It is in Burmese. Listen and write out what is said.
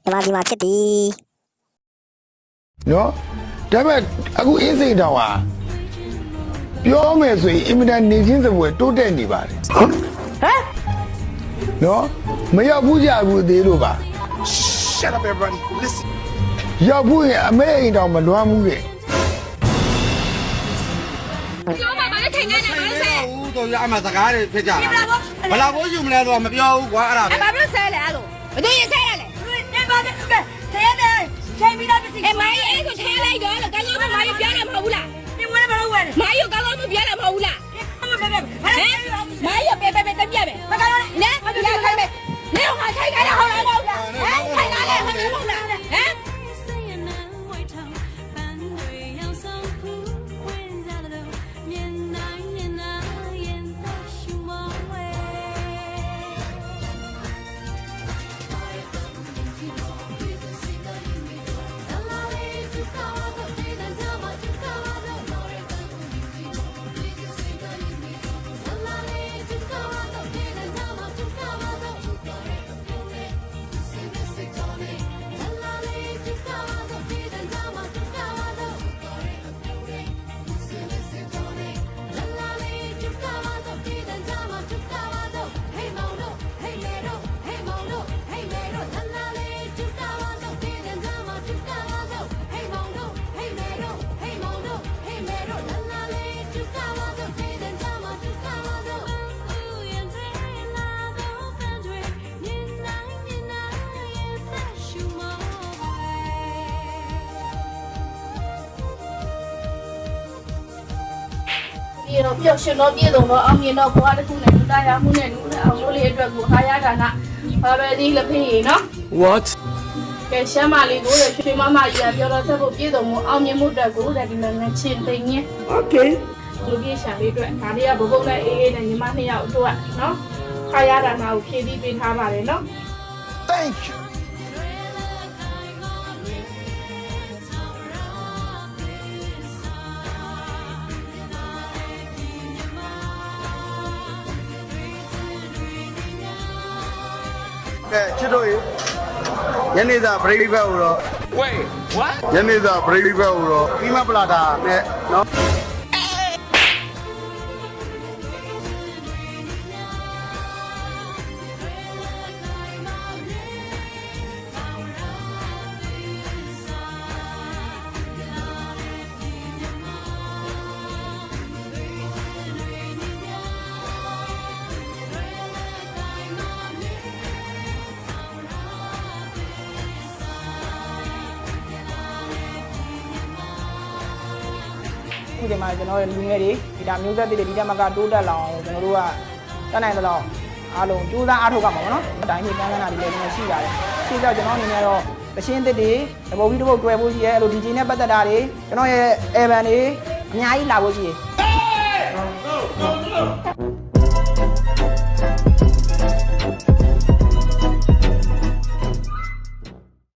ဒီမှာဖြစ်သည်နော်ဒါပေမဲ့အခုအင်းစိန်တောင်ဟာပြောမယ်ဆိုရင်အင်မတန်နေချင်းစပွဲတိုးတက်နေပါတယ်ဟမ်နော်မရောက်ဘူးကြဘူးသေးလို့ပါ Shut up everybody listen ရောက်ဘူးရင်အမေအိမ်တောင်မလွမ်းဘူးတဲ့ပြောပါမလို့ထိုင်နေတယ်မလို့ဆဲ ဦးတို့ရအမစကားတွေဖြစ်ကြတာဘလာဘိုးယူမလဲတော့မပြောဘူးကွာအဲ့ဒါပဲ ဘာလို့ဆဲလဲအဲ့လိုဘယ်သူရင်ဆဲရလဲနေပါနဲ့ဆဲရတယ်ချိန်ပြီးတော့ပစ္စည်းမိုင်းအဲ့ကိုထဲလိုက်တော့ကောင်းကောင်းမိုင်းပြောတာမဟုတ်ဘူးလားဒီဝဲမလို့ဝဲမိုင်းကောင်းကောင်းပြောတာမဟုတ်ဘူးလားမိုင်းပဲပဲတပြက်ပဲဘာကလို့လဲဘာလို့လဲခိုင်းပဲနေတော့ငါထိုင်ကြရဟောလားတော့ဟမ်ထိုင်လာလဲမဟုတ်ဘူးလားဟမ်ပျော်ရွှင်တော့ပြည်စုံတော့အောင်မြင်တော့ဘဝတစ်ခုနဲ့တာယာမှုနဲ့လူနဲ့အောင်လို့လေးအတွက်ကိုအားရတာကဘာပဲဒီလက်ဖေးရေနော် What ကဲရှမ်းမလေးကိုရွှေမမကြီးကပြောတော့ဆက်ဖို့ပြည်စုံမှုအောင်မြင်မှုအတွက်ကိုဒီမှာငချင်းသိငင်း Okay လူပြေရှာလေးအတွက်ဒါလေးကဘုံဘုံနဲ့အေးအေးနဲ့ညီမနှစ်ယောက်အတွက်နော်အားရတာနာကိုဖြည့်ပြီးပေးထားပါတယ်နော် Thank you ကဲချစ်တို့ညနေစာဘရိတ်ဘက်ကိုတော့ Wait what ညနေစာဘရိတ်ဘက်ကိုတော့ပြီးမပလာတာနဲ့နော်ခုဒီမှာကျွန်တော်ရဲ့လူငယ်တွေဒီတာမျိုးဆက်တွေဒီတက်မကတိုးတက်လာအောင်ကျွန်တော်တို့ကတတ်နိုင်သလောက်အားလုံးကြိုးစားအားထုတ်ကြမှာပေါ့နော်။တိုင်းပြည်ကမ်းလှမ်းတာတွေလည်းရှိပါတယ်။ရှေ့ကြောက်ကျွန်တော်အနေနဲ့တော့တရှင်းသစ်တွေတပုတ်ပြီးတပုတ်တွဲဖို့ရှိရဲအဲ့လို DJ နဲ့ပတ်သက်တာတွေကျွန်တော်ရဲ့ Evan တွေအများကြီးလာဖို့ရှိရဲ။